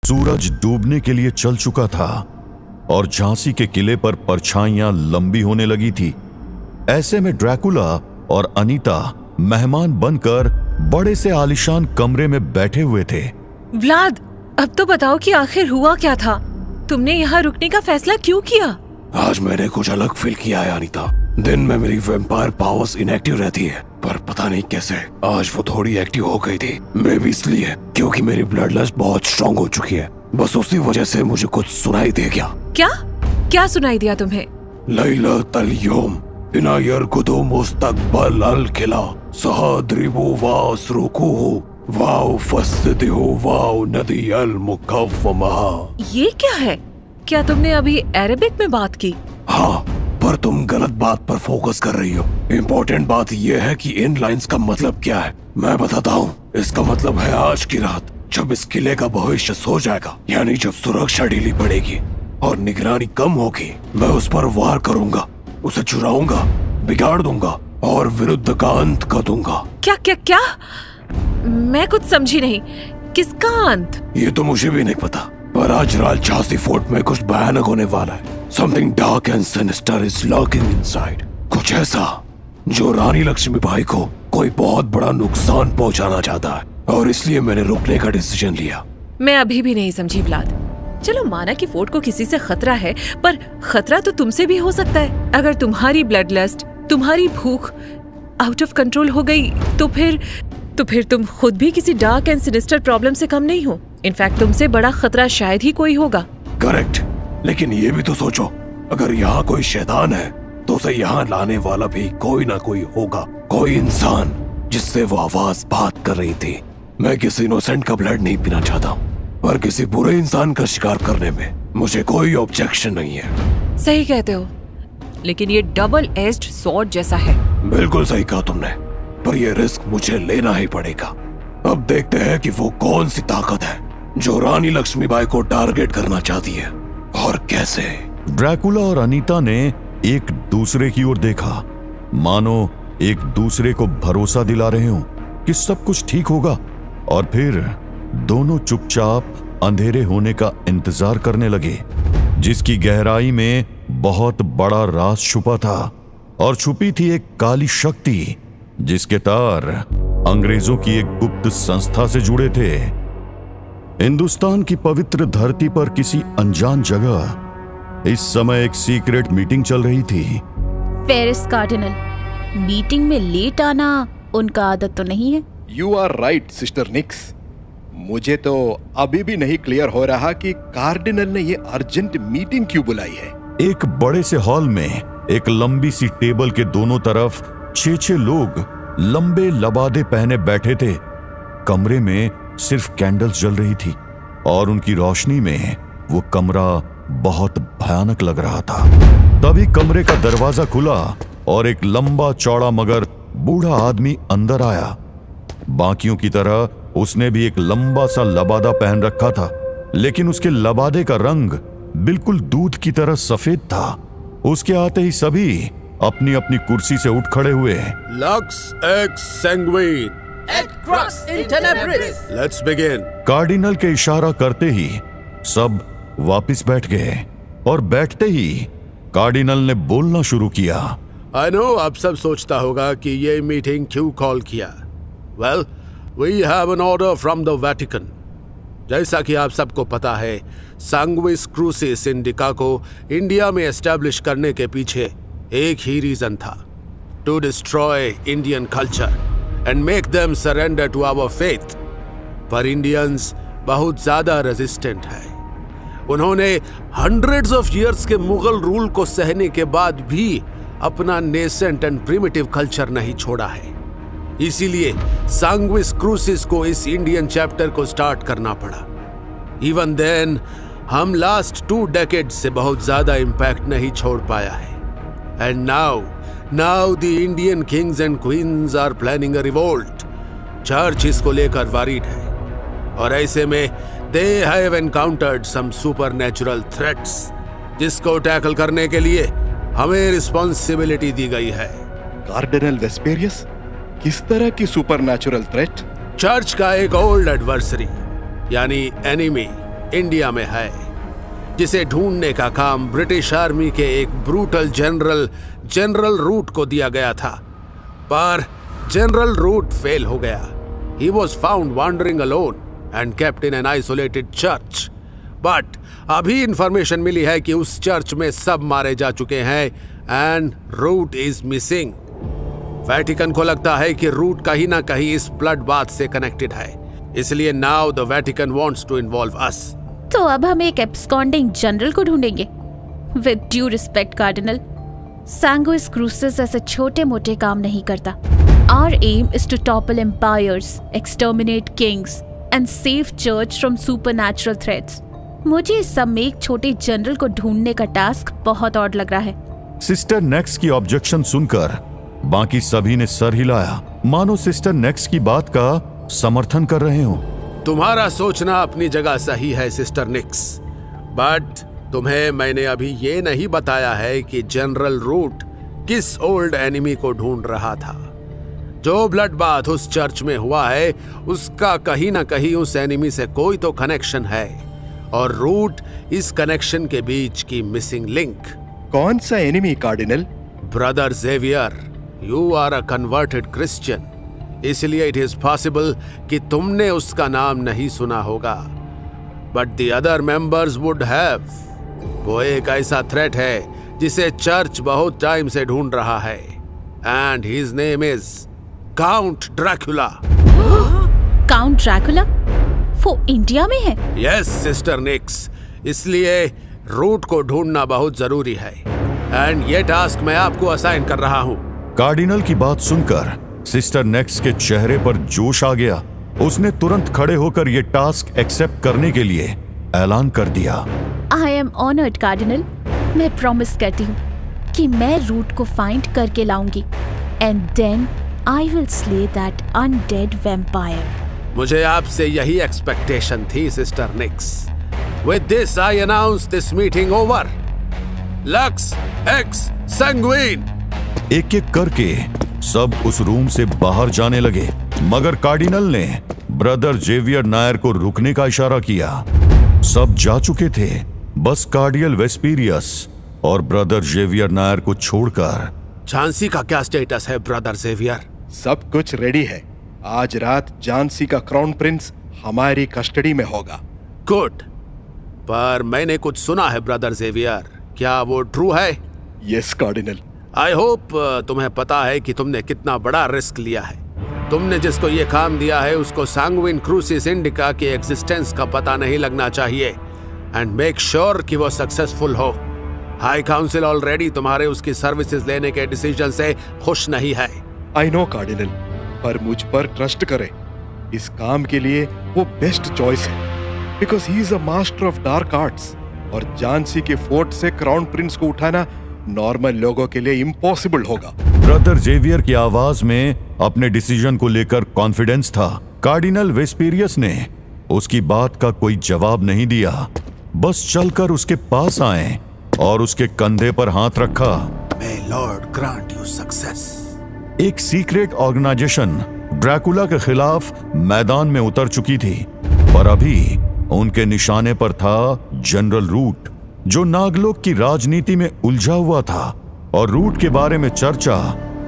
सूरज डूबने के लिए चल चुका था और झांसी के किले पर परछाइयां लंबी होने लगी थी। ऐसे में ड्रैकुला और अनीता मेहमान बनकर बड़े से आलीशान कमरे में बैठे हुए थे। व्लाद, अब तो बताओ कि आखिर हुआ क्या था? तुमने यहाँ रुकने का फैसला क्यों किया? आज मैंने कुछ अलग फील किया है अनीता। दिन में मेरी वैम्पायर पावर्स इनएक्टिव रहती है, पर पता नहीं कैसे आज वो थोड़ी एक्टिव हो गई थी। मे भी इसलिए क्योंकि मेरी ब्लड लस्ट बहुत स्ट्रॉन्ग हो चुकी है। बस उसी वजह से मुझे कुछ सुनाई दे गया। क्या क्या सुनाई दिया तुम्हें? लैला तलयोम इनायर गुदो मुस्तकबल अल खिला सहद्रिबो वासरुकुहु वाव फस्दिहो वाव नदी अल मुकव्वमहा। ये क्या है? क्या तुमने अभी अरेबिक में बात की? हाँ, पर तुम गलत बात पर फोकस कर रही हो। इम्पोर्टेंट बात यह है कि इन लाइंस का मतलब क्या है। मैं बताता हूँ। इसका मतलब है आज की रात जब इस किले का भविष्य सो जाएगा, यानी जब सुरक्षा ढीली पड़ेगी और निगरानी कम होगी, मैं उस पर वार करूंगा, उसे चुराऊंगा, बिगाड़ दूंगा और विरुद्ध का अंत कर दूंगा। क्या क्या क्या? मैं कुछ समझी नहीं। किसका अंत? ये तो मुझे भी नहीं पता, पर आज रात झांसी फोर्ट में कुछ भयानक होने वाला है। Something dark and sinister is lurking inside। कुछ ऐसा जो रानी लक्ष्मीबाई को कोई बहुत बड़ा नुकसान पहुंचाना चाहता है, और इसलिए मैंने रुकने का डिसीजन लिया। मैं अभी भी नहीं समझी व्लाद। चलो माना कि फोर्ट को किसी से खतरा है, पर खतरा तो तुमसे भी हो सकता है। अगर तुम्हारी ब्लड लस्ट, तुम्हारी भूख आउट ऑफ कंट्रोल हो गई तो फिर तुम खुद भी किसी डार्क एंड सिनिस्टर प्रॉब्लम से कम नहीं हो। इनफैक्ट तुमसे बड़ा खतरा शायद ही कोई होगा। करेक्ट, लेकिन ये भी तो सोचो, अगर यहाँ कोई शैतान है तो उसे यहाँ लाने वाला भी कोई ना कोई होगा, कोई इंसान जिससे वो आवाज बात कर रही थी। मैं किसी इनोसेंट का ब्लड नहीं पीना चाहता, पर किसी बुरे इंसान का शिकार करने में मुझे कोई ऑब्जेक्शन नहीं है। सही कहते हो, लेकिन ये डबल एज्ड स्वॉर्ड जैसा है। बिल्कुल सही कहा तुमने, पर ये रिस्क मुझे लेना ही पड़ेगा। अब देखते हैं कि वो कौन सी ताकत है जो रानी लक्ष्मीबाई को टारगेट करना चाहती है और कैसे। ड्रैकुला और अनीता ने एक दूसरे की ओर देखा, मानो एक दूसरे को भरोसा दिला रहे हो कि सब कुछ ठीक होगा, और फिर दोनों चुपचाप अंधेरे होने का इंतजार करने लगे, जिसकी गहराई में बहुत बड़ा राज छुपा था। और छुपी थी एक काली शक्ति जिसके तार अंग्रेजों की एक गुप्त संस्था से जुड़े थे। हिंदुस्तान की पवित्र धरती पर किसी अनजान जगह इस समय एक सीक्रेट मीटिंग चल रही थी। फेरिस कार्डिनल, मीटिंग में लेट आना उनका आदत तो नहीं है। यू आर राइट सिस्टर निक्स। मुझे तो अभी भी नहीं क्लियर हो रहा कि कार्डिनल ने ये अर्जेंट मीटिंग क्यों बुलाई है। एक बड़े से हॉल में एक लंबी सी टेबल के दोनों तरफ 6-6 लोग लंबे लबादे पहने बैठे थे। कमरे में सिर्फ कैंडल्स जल रही थी और उनकी रोशनी में वो कमरा बहुत भयानक लग रहा था। तभी कमरे का दरवाजा खुला और एक लंबा चौड़ा मगर बूढ़ा आदमी अंदर आया। बाकियों की तरह उसने भी एक लंबा सा लबादा पहन रखा था, लेकिन उसके लबादे का रंग बिल्कुल दूध की तरह सफेद था। उसके आते ही सभी अपनी अपनी कुर्सी से उठ खड़े हुए। लक्स एक्स सैंग्विन एट क्रक्स इन टेनेब्रिस, लेट्स बिगिन। कार्डिनल के इशारा करते ही सब वापस बैठ गए और बैठते ही कार्डिनल ने बोलना शुरू किया। आई नो आप सब सोचता होगा कि ये मीटिंग क्यों कॉल किया। Well, we have an order from the Vatican. जैसा कि आप सबको पता है, सांग्विस क्रूसिस इंडिका को इंडिया में एस्टैब्लिश करने के पीछे एक ही रीजन था, to destroy Indian culture and make them surrender to our faith. पर इंडियंस बहुत ज्यादा रेजिस्टेंट है। उन्होंने हंड्रेड्स ऑफ इयर्स के मुगल रूल को सहने के बाद भी अपना नेसेंट एंड प्रिमिटिव कल्चर नहीं छोड़ा है। इसीलिए सांग्विस क्रूसिस को इस इंडियन चैप्टर को स्टार्ट करना पड़ा। इवन देन हम लास्ट 2 डेकेड्स से बहुत ज्यादा इंपैक्ट नहीं छोड़ पाया है। And now the Indian kings and queens are planning a revolt. Church इसको लेकर वरीड है, और ऐसे में they have encountered some supernatural threats, जिसको टैकल करने के लिए हमें रिस्पॉन्सिबिलिटी दी गई है। कार्डिनल वेस्पेरियस, किस तरह की सुपरनैचुरल थ्रेट? चर्च का एक ओल्ड एडवर्सरी यानी एनिमी इंडिया में है, जिसे ढूंढने का काम ब्रिटिश आर्मी के एक ब्रूटल जनरल रूट को दिया गया था। पर जनरल रूट फेल हो गया। He was found wandering alone and kept in an isolated church. But अभी इंफॉर्मेशन मिली है कि उस चर्च में सब मारे जा चुके हैं and Root is missing. Vatican को लगता है कि रूट कहीं ना कहीं इस ब्लड बाथ से कनेक्टेड है, इसलिए now the Vatican wants to involve us. तो अब हम एक एब्सकॉन्डिंग जनरल को ढूंढेंगे। विद ड्यू रिस्पेक्ट कार्डिनल, सांगुइस क्रूसेस ऐसे छोटे मोटे काम नहीं करता। Our aim is to topple empires, exterminate kings, and save church from supernatural threats. मुझे इस सब में एक छोटे जनरल को ढूंढने का टास्क बहुत ऑड लग रहा है। सिस्टर नेक्स की ऑब्जेक्शन सुनकर बाकी सभी ने सर हिलाया, मानो सिस्टर नेक्स की बात का समर्थन कर रहे हो। तुम्हारा सोचना अपनी जगह सही है सिस्टर निक्स, बट तुम्हें मैंने अभी ये नहीं बताया है कि जनरल रूट किस ओल्ड एनिमी को ढूंढ रहा था। जो ब्लड बाथ उस चर्च में हुआ है, उसका कहीं ना कहीं उस एनिमी से कोई तो कनेक्शन है, और रूट इस कनेक्शन के बीच की मिसिंग लिंक। कौन सा enemy cardinal? Brother Xavier, you are a converted Christian, इसलिए इट इज पॉसिबल कि तुमने उसका नाम नहीं सुना होगा, but the other members would have. वो एक ऐसा थ्रेट है जिसे चर्च बहुत टाइम से ढूंढ रहा है, and his name is count Dracula. Count Dracula? वो इंडिया में है? यस सिस्टर निक्स, इसलिए रूट को ढूंढना बहुत जरूरी है, एंड ये टास्क मैं आपको असाइन कर रहा हूँ। कार्डिनल की बात सुनकर सिस्टर नेक्स के चेहरे पर जोश आ गया। उसने तुरंत खड़े होकर यह टास्क एक्सेप्ट करने के लिए ऐलान कर दिया। आई एम ऑनर्ड कार्डिनल, मैं प्रॉमिस करती हूँ कि मैं रूट को फाइंड करके लाऊंगी, and then I will slay that undead vampire. मुझे आपसे यही एक्सपेक्टेशन थी sister Nix. With this I announce this meeting over. लक्स एक्स संगुइन। एक एक करके सब उस रूम से बाहर जाने लगे, मगर कार्डिनल ने ब्रदर जेवियर नायर को रुकने का इशारा किया। सब जा चुके थे, बस कार्डियल वेस्पीरियस और ब्रदर जेवियर नायर को छोड़कर। झांसी का क्या स्टेटस है ब्रदर जेवियर? सब कुछ रेडी है। आज रात झांसी का क्राउन प्रिंस हमारी कस्टडी में होगा। गुड, पर मैंने कुछ सुना है ब्रदर जेवियर, क्या वो ट्रू है? Yes cardinal. आई होप तुम्हें पता है कि तुमने कितना बड़ा रिस्क लिया है। तुमने जिसको ये काम दिया है उसको सांगुइन क्रूसिस इंडिका के एग्जिस्टेंस का पता नहीं लगना चाहिए, एंड मेक श्योर कि वो सक्सेसफुल हो। हाई काउंसिल ऑलरेडी तुम्हारे उसकी सर्विसेज लेने के डिसीजन से खुश नहीं है। आई नो कार्डिनल, पर मुझ पर ट्रस्ट करें, इस काम के लिए वो बेस्ट चॉइस है, because he is a master of dark arts, और झांसी के फोर्ट से क्राउन प्रिंस को उठाना नॉर्मल लोगों के लिए इम्पॉसिबल होगा। ब्रदर जेवियर की आवाज में अपने डिसीजन को लेकर कॉन्फिडेंस था। कार्डिनल वेस्पीरियस ने उसकी बात का कोई जवाब नहीं दिया, बस चलकर उसके पास आए और उसके कंधे पर हाथ रखा। May Lord grant you success. एक सीक्रेट ऑर्गेनाइजेशन ड्रैकुला के खिलाफ मैदान में उतर चुकी थी, पर अभी उनके निशाने पर था जनरल रूट, जो नागलोक की राजनीति में उलझा हुआ था, और रूट के बारे में चर्चा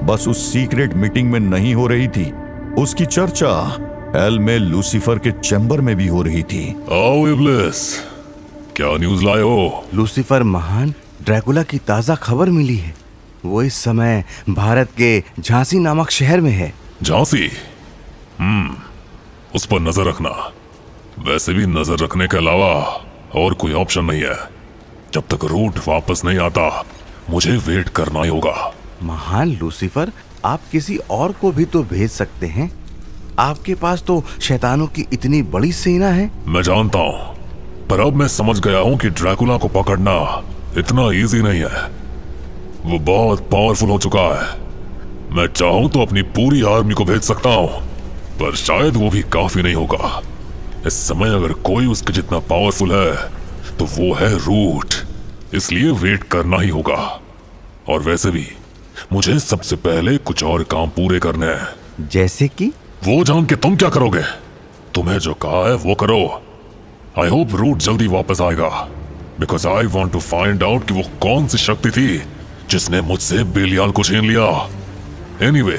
बस उस सीक्रेट मीटिंग में नहीं हो रही थी, उसकी चर्चा हेल में लूसीफर के चैम्बर में भी हो रही थी। आओ इब्लिस, क्या न्यूज़ लाए हो? लूसीफर महान ड्रैकुला की ताज़ा खबर मिली है। वो इस समय भारत के झांसी नामक शहर में है। झांसी? उस पर नजर रखना। वैसे भी नजर रखने के अलावा और कोई ऑप्शन नहीं है। जब तक रूट वापस नहीं आता, मुझे वेट करना ही होगा। महान लूसीफर, आप किसी और को भी तो भेज सकते हैं। आपके पास तो शैतानों की इतनी बड़ी सेना है। मैं जानता हूँ, पर अब मैं समझ गया हूँ कि ड्रैकुला को पकड़ना इतना इजी नहीं है। वो बहुत पावरफुल हो चुका है। मैं चाहूँ तो अपनी पूरी आर्मी को भेज सकता हूँ, पर शायद वो भी काफी नहीं होगा। इस समय अगर कोई उसके जितना पावरफुल है तो वो है रूट, इसलिए वेट करना ही होगा। और वैसे भी मुझे सबसे पहले कुछ और काम पूरे करने हैं। जैसे कि? वो जान के तुम क्या करोगे? तुम्हें जो कहा है वो करो। आई होप रूट जल्दी वापस आएगा, because I want to find out कि वो कौन सी शक्ति थी जिसने मुझसे बेलियाल को छीन लिया। एनीवे,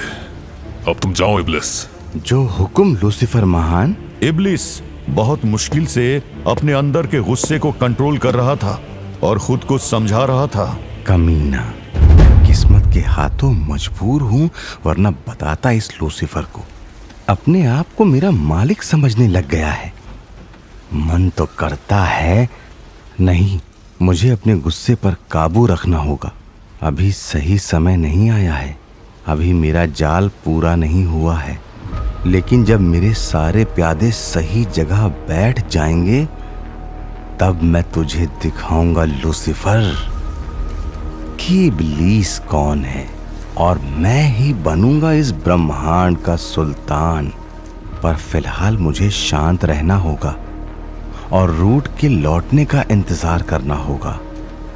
अब तुम जाओ इब्लिस। जो हुक्म लूसीफर महान। इब्लिस बहुत मुश्किल से अपने अंदर के गुस्से को कंट्रोल कर रहा था और खुद को समझा रहा था। कमीना, मैं किस्मत के हाथों मजबूर हूं, वरना बताता इस लूसीफर को। अपने आप को मेरा मालिक समझने लग गया है। मन तो करता है, नहीं, मुझे अपने गुस्से पर काबू रखना होगा। अभी सही समय नहीं आया है, अभी मेरा जाल पूरा नहीं हुआ है। लेकिन जब मेरे सारे प्यादे सही जगह बैठ जाएंगे, तब मैं तुझे दिखाऊंगा लूसीफर कि इब्लीस कौन है, और मैं ही बनूंगा इस ब्रह्मांड का सुल्तान। पर फिलहाल मुझे शांत रहना होगा और रूट के लौटने का इंतजार करना होगा,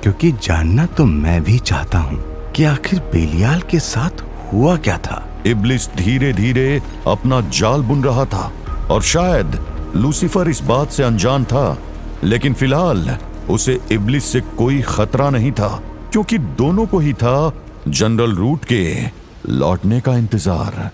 क्योंकि जानना तो मैं भी चाहता हूं कि आखिर बेलियाल के साथ हुआ क्या था। इब्लिस धीरे धीरे अपना जाल बुन रहा था और शायद लूसीफर इस बात से अनजान था, लेकिन फिलहाल उसे इब्लिस से कोई खतरा नहीं था, क्योंकि दोनों को ही था जनरल रूट के लौटने का इंतजार।